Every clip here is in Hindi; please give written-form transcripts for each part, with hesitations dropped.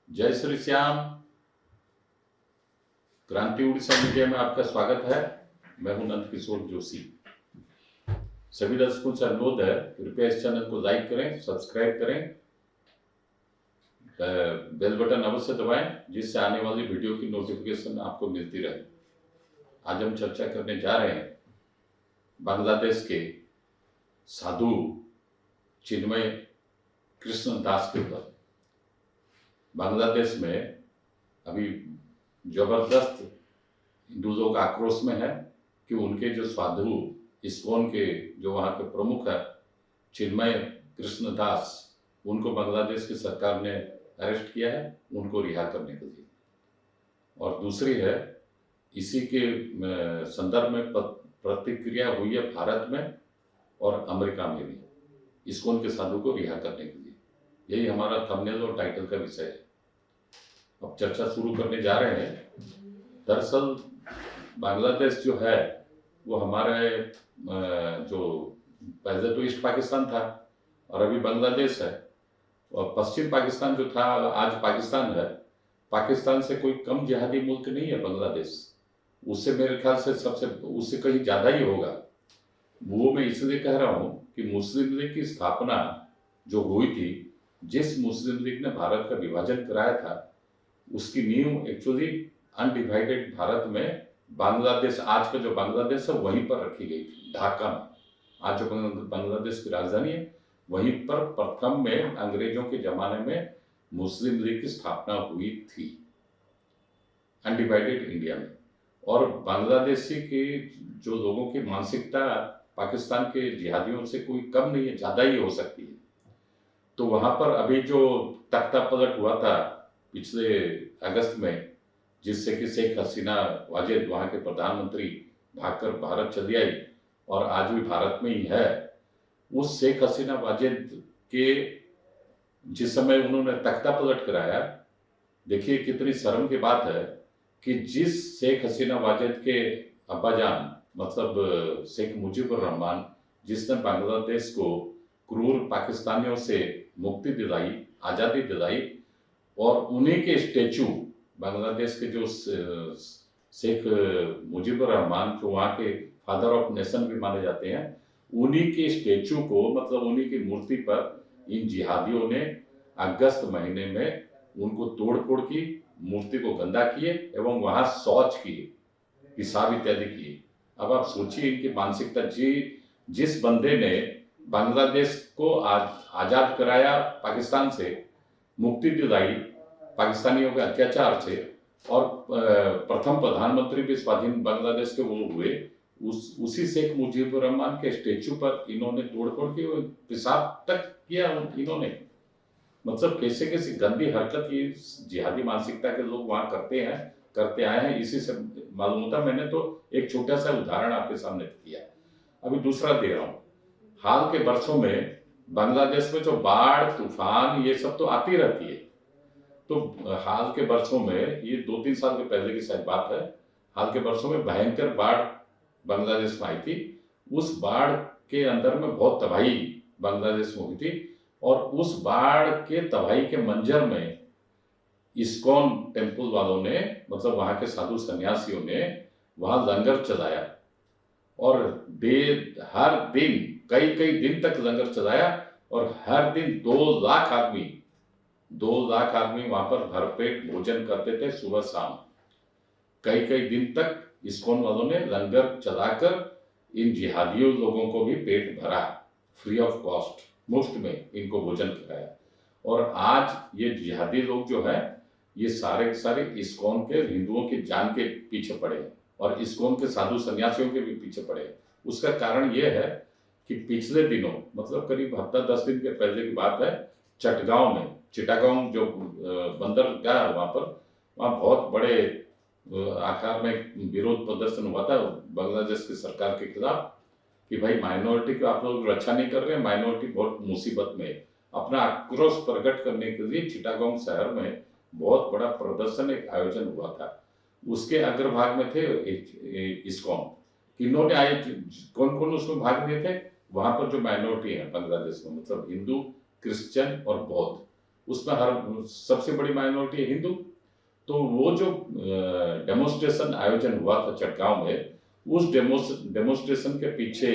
जय श्री श्याम। क्रांति उड़ीसा मीडिया में आपका स्वागत है। मैं हूं नंद किशोर जोशी। सभी दर्शकों से अनुरोध है, कृपया इस चैनल को लाइक करें, सब्सक्राइब करें, बेल बटन अवश्य दबाएं जिससे आने वाली वीडियो की नोटिफिकेशन आपको मिलती रहे। आज हम चर्चा करने जा रहे हैं बांग्लादेश के साधु चिन्मय कृष्ण दास के ऊपर। बांग्लादेश में अभी जबरदस्त हिंदू लोग आक्रोश में है कि उनके जो साधु इस्कॉन के जो वहाँ के प्रमुख है चिन्मय कृष्ण दास, उनको बांग्लादेश की सरकार ने अरेस्ट किया है, उनको रिहा करने के लिए। और दूसरी है, इसी के संदर्भ में प्रतिक्रिया हुई है भारत में और अमेरिका में भी इस्कॉन के साधु को रिहा करने के लिए। यही हमारा थंबनेल और टाइटल का विषय है। अब चर्चा शुरू करने जा रहे हैं। दरअसल बांग्लादेश जो है वो हमारे जो पहले तो ईस्ट पाकिस्तान था और अभी बांग्लादेश है, और पश्चिम पाकिस्तान जो था आज पाकिस्तान है। पाकिस्तान से कोई कम जिहादी मुल्क नहीं है बांग्लादेश, उससे मेरे ख्याल से उससे कहीं ज़्यादा ही होगा। वो मैं इसलिए कह रहा हूँ कि मुस्लिम लीग की स्थापना जो हुई थी, जिस मुस्लिम लीग ने भारत का विभाजन कराया था, उसकी नींव एक्चुअली अनडिवाइडेड भारत में बांग्लादेश, आज का जो बांग्लादेश है वहीं पर रखी गई थी, ढाका में। आज जो बांग्लादेश की राजधानी है वहीं पर प्रथम में अंग्रेजों के जमाने में मुस्लिम लीग की स्थापना हुई थी, अनडिवाइडेड इंडिया में। और बांग्लादेशी के जो लोगों की मानसिकता पाकिस्तान के जिहादियों से कोई कम नहीं है, ज़्यादा ही हो सकती है। तो वहाँ पर अभी जो तख्ता पलट हुआ था पिछले अगस्त में, जिससे कि शेख हसीना वाजेद वहाँ के प्रधानमंत्री भागकर भारत चली आई और आज भी भारत में ही है। उस शेख हसीना वाजेद के जिस समय उन्होंने तख्ता पलट कराया, देखिए कितनी शर्म की बात है कि जिस शेख हसीना वाजेद के अब्बाजान मतलब शेख मुजीबुर रहमान, जिसने बांग्लादेश को क्रूर पाकिस्तानियों से मुक्ति दिलाई, आज़ादी दिलाई, और उन्हीं के स्टेचू बांग्लादेश के जो शेख मुजीबुर रहमान जो वहाँ के फादर ऑफ नेशन भी माने जाते हैं, उन्हीं के स्टेचू को मतलब उन्हीं की मूर्ति पर इन जिहादियों ने अगस्त महीने में उनको तोड़ फोड़ की, मूर्ति को गंदा किए एवं वहाँ शौच किए, पेशाब इत्यादि किए। अब आप सोचिए इनकी मानसिकता। जिस बंदे ने बांग्लादेश को आज़ाद कराया, पाकिस्तान से मुक्ति दिलाई पाकिस्तानियों के अत्याचार से, और प्रथम प्रधानमंत्री भी स्वाधीन बांग्लादेश के वो हुए, उसी शेख मुजीबुर रहमान के स्टेचू पर इन्होंने तोड़फोड़ की, पेशाब तक किया इन्होंने। मतलब कैसे कैसे गंदी हरकत ये जिहादी मानसिकता के लोग वहां करते आए हैं, इसी से मालूम होता। मैंने तो एक छोटा सा उदाहरण आपके सामने किया, अभी दूसरा दे रहा हूँ। हाल के वर्षों में बांग्लादेश में जो बाढ़, तूफान, ये सब तो आती रहती है। तो हाल के वर्षों में, ये 2-3 साल के पहले की शायद बात है, हाल के वर्षों में भयंकर बाढ़ बांग्लादेश में आई थी। उस बाढ़ के अंदर में बहुत तबाही बांग्लादेश में हुई थी, और उस बाढ़ के तबाही के मंजर में इस्कॉन टेम्पल वालों ने, मतलब वहाँ के साधु सन्यासियों ने वहाँ लंगर चलाया, और हर दिन कई कई दिन तक लंगर चलाया, और हर दिन 2 लाख आदमी वहां पर भरपेट भोजन करते थे सुबह शाम। कई कई दिन तक इस्कॉन वालों ने लंगर चलाकर इन जिहादियों लोगों को भी पेट भरा, फ्री ऑफ कॉस्ट, मुफ्त में इनको भोजन कराया। और आज ये जिहादी लोग जो है, ये सारे के सारे इस्कॉन के हिंदुओं की जान के पीछे पड़े हैं, और इस्कॉन के साधु सन्यासियों के भी पीछे पड़े हैं। उसका कारण ये है कि पिछले दिनों, मतलब करीब हफ्ता 10 दिन के पहले की बात है, चटगांव में, चिटागांव जो बंदरगाह है वहाँ बहुत बड़े आकार में विरोध प्रदर्शन हुआ था बांग्लादेश की सरकार के खिलाफ कि भाई माइनॉरिटी को आप लोग रक्षा नहीं कर रहे, माइनॉरिटी बहुत मुसीबत में। अपना आक्रोश प्रकट करने के लिए चिटागांव शहर में बहुत बड़ा प्रदर्शन, एक आयोजन हुआ था। उसके अग्रभाग में थे इस्कॉन। किन्होंने आए, कौन कौन उसमें भाग लिए थे? वहां पर जो माइनॉरिटी है बांग्लादेश में, मतलब हिंदू, क्रिश्चियन और बौद्ध, उसमें हर सबसे बड़ी माइनॉरिटी है हिंदू। तो वो जो डेमोन्स्ट्रेशन आयोजन हुआ था चटगांव में, उस डेमोन्स्ट्रेशन के पीछे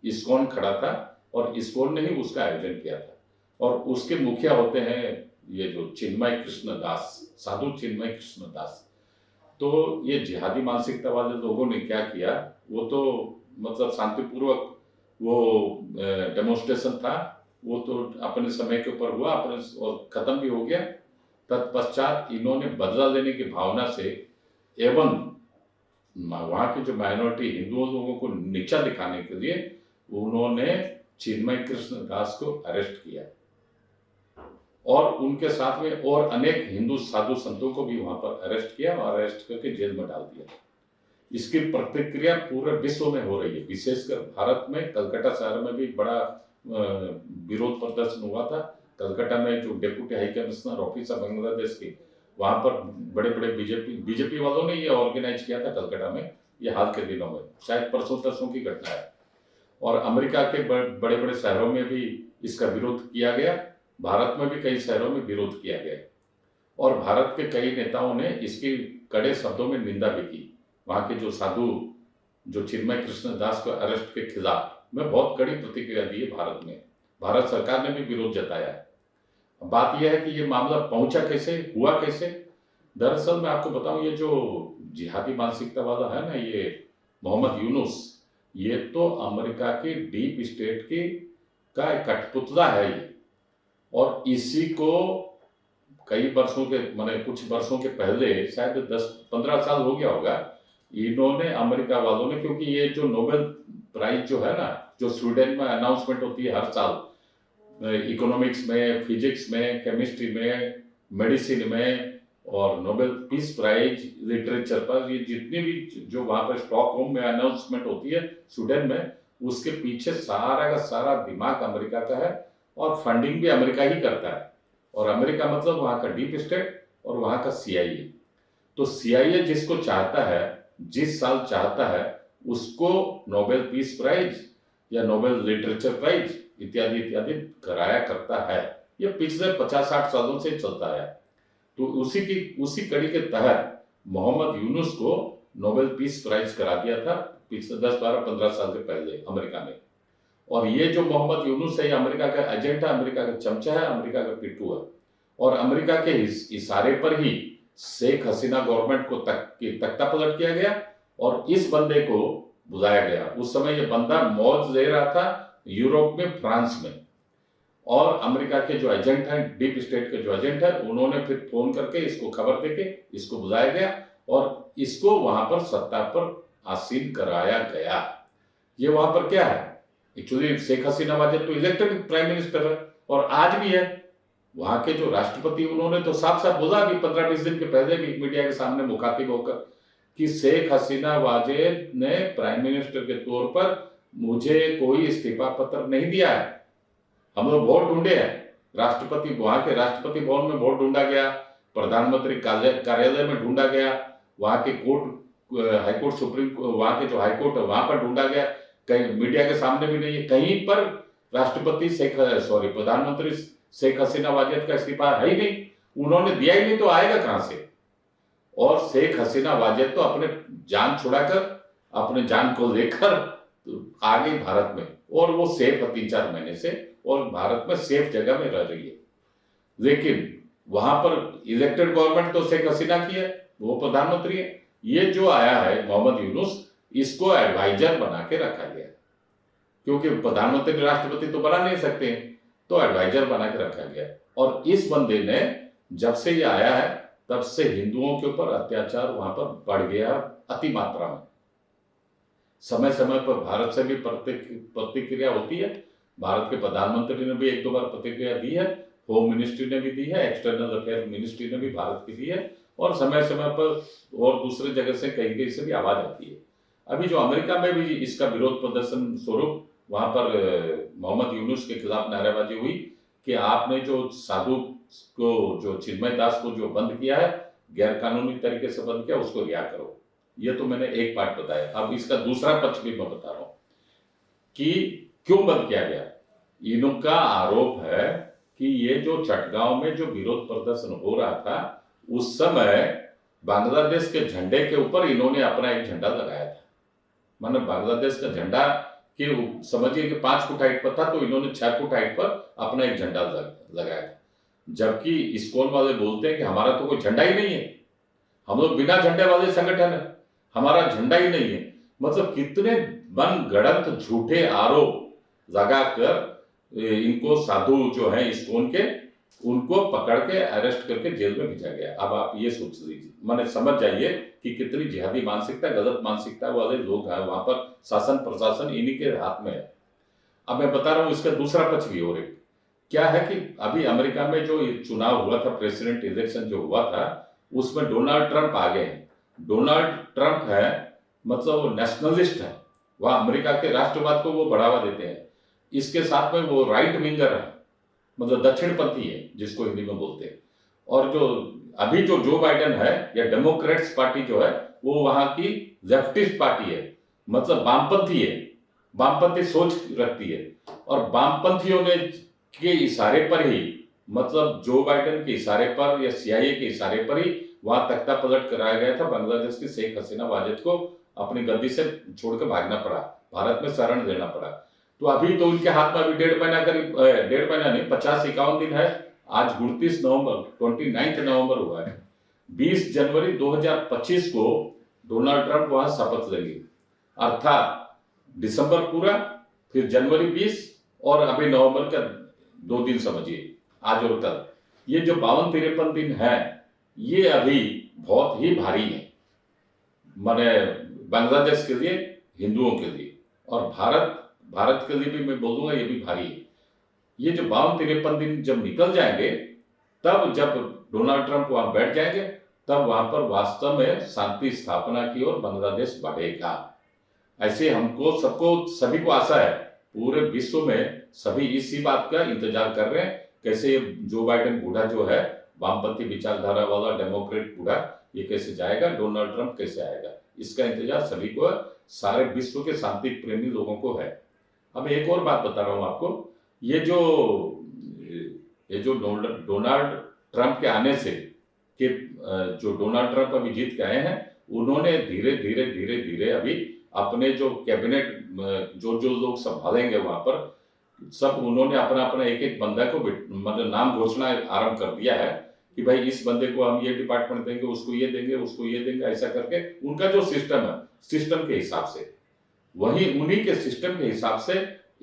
इस्कॉन खड़ा था और इस्कॉन ने ही उसका आयोजन किया था। और उसके मुखिया होते हैं ये जो चिन्मय कृष्ण दास, साधु चिन्मय कृष्ण दास। तो ये जिहादी मानसिकता वाले लोगों ने क्या किया, वो तो मतलब शांतिपूर्वक वो डेमोन्स्ट्रेशन था, वो तो अपने समय के ऊपर हुआ, अपने और खत्म भी हो गया। तत्पश्चात इन्होंने बदला लेने की भावना से एवं वहाँ के जो माइनॉरिटी हिंदुओं लोगों को नीचा दिखाने के लिए उन्होंने चिन्मय कृष्ण दास को अरेस्ट किया और उनके साथ में और अनेक हिंदू साधु संतों को भी वहां पर अरेस्ट किया और अरेस्ट करके जेल में डाल दिया। इसकी प्रतिक्रिया पूरे विश्व में हो रही है, विशेषकर भारत में कलकत्ता शहर में भी बड़ा विरोध प्रदर्शन हुआ था। कलकत्ता में जो डेप्यूटी हाई कमिश्नर ऑफिस है बांग्लादेश की, वहां पर बड़े बड़े बीजेपी वालों ने ये ऑर्गेनाइज किया था कलकत्ता में, ये हाल के दिनों में, शायद परसों तरसों की घटना है। और अमेरिका के बड़े बड़े शहरों में भी इसका विरोध किया गया, भारत में भी कई शहरों में विरोध किया गया और भारत के कई नेताओं ने इसकी कड़े शब्दों में निंदा भी की। वहां के जो साधु जो चिन्मय कृष्ण दास को अरेस्ट के खिलाफ में बहुत कड़ी प्रतिक्रिया दी है भारत में, भारत सरकार ने भी विरोध जताया है। बात यह है कि ये मामला पहुंचा कैसे, हुआ कैसे। दरअसल मैं आपको बताऊं, ये जो जिहादी मानसिकता वाला है ना, ये मोहम्मद यूनुस, ये तो अमेरिका की डीप स्टेट की का एक कठपुतला है ये। और इसी को कई वर्षों के माने कुछ वर्षों के पहले, शायद 10-15 साल हो गया होगा, इन्होंने अमेरिका वालों ने, क्योंकि ये जो नोबेल प्राइज जो है ना, जो स्वीडन में अनाउंसमेंट होती है हर साल, इकोनॉमिक्स में, फिजिक्स में, केमिस्ट्री में, मेडिसिन में, और नोबेल पीस प्राइज लिटरेचर पर, ये जितनी भी जो वहां पर स्टॉकहोम में अनाउंसमेंट होती है स्वीडन में, उसके पीछे सारा का सारा दिमाग अमेरिका का है और फंडिंग भी अमेरिका ही करता है। और अमेरिका मतलब वहां का डीप स्टेट और वहां का सीआईए। तो सीआईए जिसको चाहता है, जिस साल चाहता है, उसको नोबेल पीस प्राइज या नोबेल लिटरेचर प्राइज इत्यादि इत्यादि कराया करता है। ये पिछले 50-60 सालों से चलता है। तो उसी कड़ी के तहत मोहम्मद यूनुस को नोबेल पीस प्राइज करा दिया था पिछले 10-12-15 साल के पहले अमेरिका ने। और ये जो मोहम्मद यूनुस है, ये अमेरिका का एजेंट है, अमेरिका का चमचा है, अमेरिका का पिट्ठू है। और अमेरिका के इशारे पर ही शेख हसीना गवर्नमेंट को तख्ता पलट किया गया और इस बंदे को बुलाया गया। उस समय ये बंदा मौज ले रहा था यूरोप में, फ्रांस में। और अमेरिका के जो एजेंट हैं, डीप स्टेट के जो एजेंट है, उन्होंने फिर फोन करके इसको खबर देके इसको बुलाया गया और इसको वहां पर सत्ता पर आसीन कराया गया। ये वहां पर क्या है, एक्चुअली शेख हसीना वाजद तो इलेक्टेड प्राइम मिनिस्टर है और आज भी है। वहां के जो राष्ट्रपति, उन्होंने तो साफ साफ बोला अभी 15-20 दिन के पहले भी मीडिया के सामने मुखातिब होकर कि शेख हसीना वाजेद ने प्राइम मिनिस्टर के तौर पर मुझे कोई इस्तीफा पत्र नहीं दिया है। हम लोग वोट ढूंढे हैं, राष्ट्रपति, वहां के राष्ट्रपति भवन में वोट ढूंढा गया, प्रधानमंत्री कार्यालय में ढूंढा गया, वहां के कोर्ट, हाईकोर्ट, सुप्रीम, वहां के जो हाईकोर्ट है वहां पर ढूंढा गया, कहीं मीडिया के सामने भी नहीं है। कहीं पर प्रधानमंत्री शेख हसीना वाजेद का इस्तीफा है ही नहीं, उन्होंने दिया ही नहीं, तो आएगा कहां से। और शेख हसीना वाजेद तो अपने जान छुड़ाकर, अपने जान को लेकर आ गई भारत में और वो सेफ है 3-4 महीने से और भारत में सेफ जगह में रह रही है। लेकिन वहां पर इलेक्टेड गवर्नमेंट तो शेख हसीना की है, वो प्रधानमंत्री है। ये जो आया है मोहम्मद यूनुस, इसको एडवाइजर बना के रखा गया, क्योंकि प्रधानमंत्री राष्ट्रपति तो बना नहीं सकते, तो एडवाइजर बना के रखा गया। और इस बंदे ने जब से ये आया है तब से हिंदुओं के ऊपर अत्याचार वहां पर बढ़ गया अति मात्रा में। समय समय पर भारत से भी प्रतिक्रिया होती है, भारत के प्रधानमंत्री ने भी 1-2 बार प्रतिक्रिया दी है, होम मिनिस्ट्री ने भी दी है, एक्सटर्नल अफेयर मिनिस्ट्री ने भी भारत की दी है, और समय समय पर और दूसरे जगह से कहीं कहीं से भी आवाज आती है। अभी जो अमेरिका में भी इसका विरोध प्रदर्शन स्वरूप वहां पर मोहम्मद यूनुस के खिलाफ नारेबाजी हुई कि आपने जो साधु को, जो चिन्मय दास को जो बंद किया है, गैर कानूनी तरीके से बंद किया, उसको रिहा करो। ये तो मैंने एक पार्ट बताया, अब इसका दूसरा पक्ष भी मैं बता रहा हूं कि क्यों बंद किया गया। इनका आरोप है कि ये जो चटगांव में जो विरोध प्रदर्शन हो रहा था, उस समय बांग्लादेश के झंडे के ऊपर इन्होंने अपना एक झंडा लगाया था। मतलब बांग्लादेश का झंडा कि समझिए कि 5 फुट हाइट पर था, तो इन्होंने 6 फुट हाइट पर अपना एक झंडा लगाया था। जबकि इस्कॉन वाले बोलते हैं कि हमारा तो कोई झंडा ही नहीं है, हम लोग बिना झंडे वाले संगठन है, हमारा झंडा ही नहीं है। मतलब कितने मनगढ़ंत झूठे आरोप लगाकर इनको साधु जो है इस्कॉन के, उनको पकड़ के अरेस्ट करके जेल में भेजा गया। अब आप ये सोच लीजिए, मैंने समझ जाइए कि कितनी जिहादी मानसिकता, गलत मानसिकता वाले लोग हैं वहां पर। शासन प्रशासन इन्हीं के हाथ में है। अब मैं बता रहा हूं इसका दूसरा पक्ष भी और एक क्या है कि अभी अमेरिका में जो चुनाव हुआ था, प्रेसिडेंट इलेक्शन जो हुआ था, उसमें डोनाल्ड ट्रंप आ गए हैं। डोनाल्ड ट्रंप है मतलब वो नेशनलिस्ट है, वह अमेरिका के राष्ट्रवाद को वो बढ़ावा देते हैं। इसके साथ में वो राइट विंगर है, मतलब दक्षिणपंथी है जिसको हिंदी में बोलते हैं। और जो अभी जो जो बाइडेन है या डेमोक्रेट्स पार्टी जो है, वो वहां की लेफ्टिस्ट पार्टी है, मतलब वामपंथी है, वामपंथी सोच रखती है। और वामपंथियों ने के इशारे पर ही, मतलब जो बाइडेन के इशारे पर या सीआईए के इशारे पर ही वहां तख्ता पलट कराया गया था। बांग्लादेश की शेख हसीना वाजिद को अपनी गद्दी से छोड़कर भागना पड़ा, भारत में शरण लेना पड़ा। तो अभी तो उनके हाथ में अभी 1.5 महीना करीब, 1.5 महीना नहीं, 50-51 दिन है। आज 29 नवंबर, 29 नवंबर हुआ है। 20 जनवरी 2025 को डोनाल्ड ट्रंप वहां शपथ लेंगे, अर्थात दिसंबर पूरा, फिर जनवरी 20 और अभी नवंबर का 2 दिन समझिए, आज और कल। ये जो 52-53 दिन है, ये अभी बहुत ही भारी है, माने बांग्लादेश के लिए, हिंदुओं के लिए, और भारत के लिए भी मैं बोलूंगा ये भी भारी है। ये जो 52-53 दिन जब निकल जाएंगे, तब जब डोनाल्ड ट्रंप वहां बैठ जाएंगे, तब वहां पर वास्तव में शांति स्थापना की ओर बांग्लादेश बढ़ेगा। ऐसे हमको सबको, सभी को आशा है, पूरे विश्व में सभी इसी बात का इंतजार कर रहे हैं, कैसे ये जो बाइडेन बूढ़ा जो है, वामपंथी विचारधारा वाला डेमोक्रेट बूढ़ा, ये कैसे जाएगा, डोनाल्ड ट्रंप कैसे आएगा, इसका इंतजार सभी को, सारे विश्व के शांति प्रेमी लोगों को है। अब एक और बात बता रहा हूं आपको, ये जो डोनाल्ड ट्रंप के आने से कि जो डोनाल्ड ट्रंप अभी जीत के आए हैं, उन्होंने धीरे धीरे अभी अपने जो कैबिनेट जो लोग संभालेंगे वहां पर, सब उन्होंने अपना एक एक बंदा को मतलब नाम घोषणा आरंभ कर दिया है कि भाई इस बंदे को हम ये डिपार्टमेंट देंगे, उसको ये देंगे, उसको ये देंगे, ऐसा करके उनका जो सिस्टम है, सिस्टम के हिसाब से, वही उन्हीं के सिस्टम के हिसाब से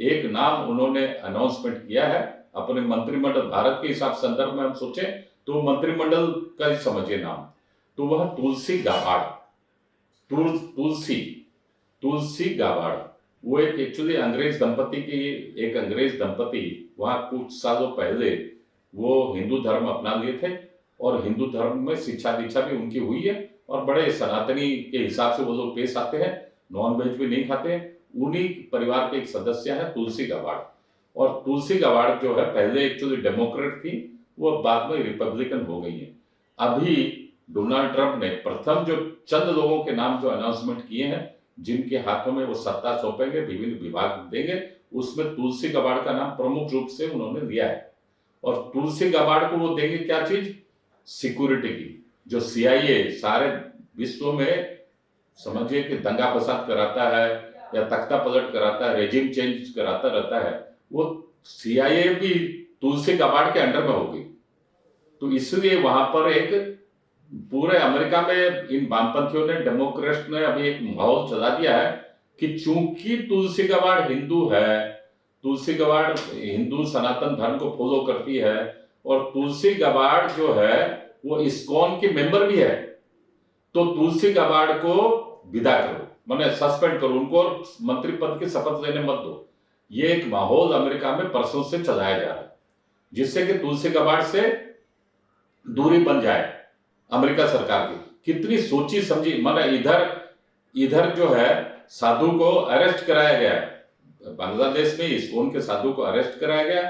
एक नाम उन्होंने अनाउंसमेंट किया है अपने मंत्रिमंडल। भारत के हिसाब संदर्भ में हम सोचें तो मंत्रिमंडल का ही समझिए नाम, तो वह तुलसी गाबार्ड, तुलसी गाबार्ड, वो एक एक्चुअली अंग्रेज दंपति की, एक अंग्रेज दंपति वहां कुछ सालों पहले वो हिंदू धर्म अपना लिए थे, और हिंदू धर्म में शिक्षा दीक्षा भी उनकी हुई है, और बड़े सनातनी के हिसाब से वो लोग पेश आते हैं, नॉन वेज भी नहीं खाते हैं। उन्हीं परिवार के एक सदस्य है तुलसी गाबार्ड। और तुलसी गाबार्ड जो है पहले एक्चुअली डेमोक्रेट थी, वो बाद में रिपब्लिकन हो गई है। अभी डोनाल्ड ट्रंप ने प्रथम जो चंद लोगों के नाम जो अनाउंसमेंट किए हैं, जिनके हाथों में वो सत्ता सौंपेंगे, विभिन्न विभाग देंगे, उसमें तुलसी गाबार्ड का नाम प्रमुख रूप से उन्होंने लिया है। और तुलसी गाबार्ड को वो देंगे क्या चीज, सिक्योरिटी की। जो सीआईए सारे विश्व में समझिए कि दंगा फसाद कराता है या तख्ता पलट कराता है, रेजिम चेंज कराता रहता है, वो सीआईए भी तुलसी गाबार्ड के अंडर में होगी। तो इसलिए वहां पर एक पूरे अमेरिका में इन वामपंथियों ने, डेमोक्रेट्स ने अभी एक माहौल चला दिया है कि चूंकि तुलसी गाबार्ड हिंदू है, तुलसी गाबार्ड हिंदू सनातन धर्म को फॉलो करती है, और तुलसी गाबार्ड जो है वो इस्कॉन की मेंबर भी है, तो तुलसी गाबार्ड को विदा करो, माने सस्पेंड करो उनको, और मंत्री पद की शपथ लेने मत दो। ये एक माहौल अमेरिका में परसों से चलाया जा रहा है, जिससे कि तुलसी गाबार्ड से दूरी बन जाए अमेरिका सरकार की। कितनी सोची समझी, माना इधर जो है साधु को अरेस्ट कराया गया, बांग्लादेश में इस्कॉन के साधु को अरेस्ट कराया गया।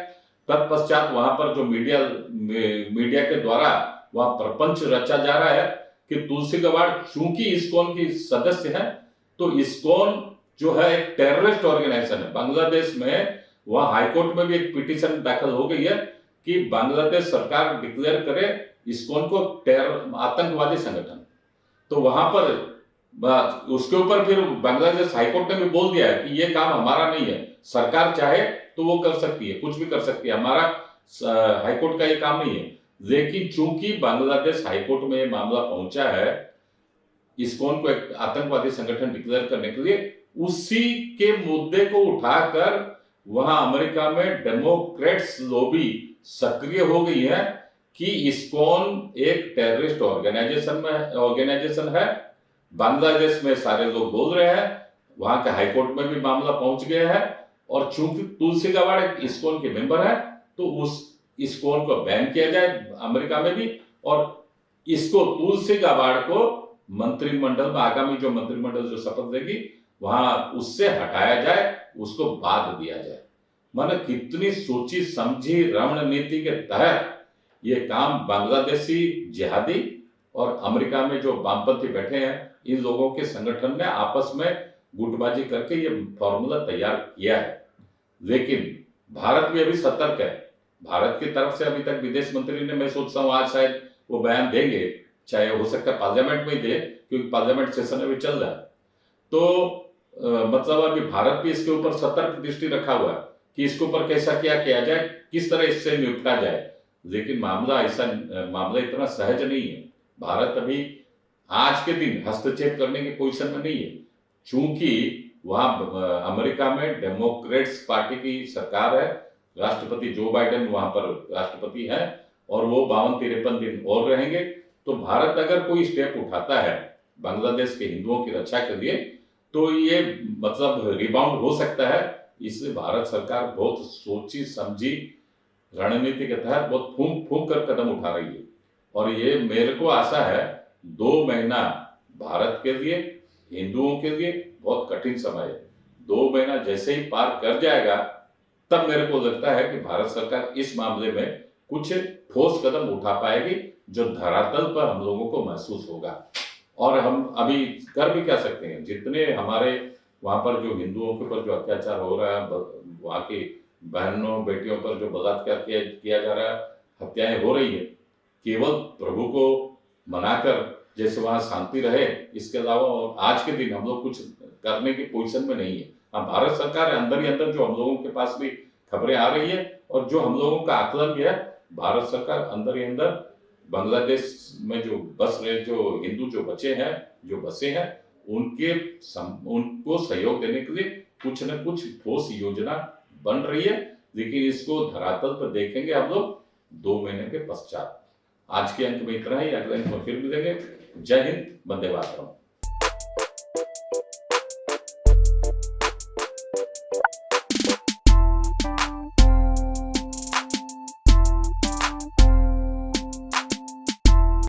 तत्पश्चात वहां पर जो मीडिया के द्वारा वहां प्रपंच रचा जा रहा है कि तुलसी गाबार्ड चूंकि इस्कॉन की सदस्य है, तो इस्कॉन जो है एक टेररिस्ट ऑर्गेनाइजेशन है बांग्लादेश में। वहां हाईकोर्ट में भी एक पिटीशन दाखिल हो गई है कि बांग्लादेश सरकार डिक्लेयर करे इस्कॉन को टेरर आतंकवादी संगठन। तो वहां पर उसके ऊपर फिर बांग्लादेश हाईकोर्ट ने भी बोल दिया है कि ये काम हमारा नहीं है, सरकार चाहे तो वो कर सकती है, कुछ भी कर सकती है, हमारा हाईकोर्ट का ये काम नहीं है। लेकिन चूंकि बांग्लादेश हाईकोर्ट में ये मामला पहुंचा है इस्कॉन को एक आतंकवादी संगठन डिक्लेयर करने के लिए, उसी के मुद्दे को उठाकर वहां अमेरिका में डेमोक्रेट्स लॉबी सक्रिय हो गई है कि इस्कॉन एक टेररिस्ट ऑर्गेनाइजेशन है। बांग्लादेश में सारे लोग बोल रहे हैं, वहां के हाईकोर्ट में भी मामला पहुंच गया है, और चूंकि तुलसी गवाड़ इस्कॉन के मेंबर है तो उस इस्कॉन को बैन किया जाए अमेरिका में भी, और इसको तुलसी गवाड़ को मंत्रिमंडल में आगामी जो मंत्रिमंडल जो शपथ देगी वहां उससे हटाया जाए, उसको बाद दिया जाए। माने कितनी सोची समझी रणनीति के तहत ये काम बांग्लादेशी जिहादी और अमेरिका में जो वामपंथी बैठे हैं इन लोगों के संगठन ने आपस में गुटबाजी करके ये फॉर्मूला तैयार किया है। लेकिन भारत भी अभी सतर्क है। भारत की तरफ से अभी तक विदेश मंत्री ने, मैं सोचता हूँ आज शायद वो बयान देंगे, चाहे हो सकता है पार्लियामेंट में ही दे, क्योंकि पार्लियामेंट सेशन अभी चल रहा है। तो मतलब अभी भारत भी इसके ऊपर सतर्क दृष्टि रखा हुआ है कि इसके ऊपर कैसा क्या किया जाए, किस तरह इससे निपटा जाए। लेकिन मामला इतना सहज नहीं है। भारत अभी आज के दिन हस्तक्षेप करने की पोजीशन में नहीं है, चूंकि वहां अमेरिका में डेमोक्रेट्स पार्टी की सरकार है, राष्ट्रपति जो बाइडेन वहां पर राष्ट्रपति हैं, और वो 52-53 दिन और रहेंगे। तो भारत अगर कोई स्टेप उठाता है बांग्लादेश के हिंदुओं की रक्षा के लिए तो ये मतलब रिबाउंड हो सकता है। इसलिए भारत सरकार बहुत सोची समझी रणनीति के तहत बहुत फूंक फूंक कर कदम उठा रही है। और ये मेरे को आशा है 2 महीना भारत के लिए, हिंदुओं के लिए बहुत कठिन समय है। 2 महीना जैसे ही पार कर जाएगा तब मेरे को लगता है कि भारत सरकार इस मामले में कुछ ठोस कदम उठा पाएगी जो धरातल पर हम लोगों को महसूस होगा। और हम अभी कर भी क्या सकते हैं, जितने हमारे वहां पर जो हिंदुओं के ऊपर जो अत्याचार हो रहा है, वहां की बहनों बेटियों पर जो बलात्कार किया जा रहा है, हत्याएं हो रही है, केवल प्रभु को मनाकर जैसे वहां शांति रहे, इसके अलावा और आज के दिन हम लोग कुछ करने की पोजीशन में नहीं है। हाँ, भारत सरकार अंदर ही अंदर जो हम लोगों के पास भी खबरें आ रही है और जो हम लोगों का आकलन भी है, भारत सरकार अंदर ही अंदर बांग्लादेश में जो बस रहे जो हिंदू जो बचे हैं, जो बसे हैं, उनको सहयोग देने के लिए कुछ न कुछ ठोस योजना बन रही है। लेकिन इसको धरातल पर देखेंगे हम लोग 2 महीने के पश्चात। आज के अंक में इतना ही, अगले अंक में फिर मिलेंगे। जय हिंद, वंदे मातरम।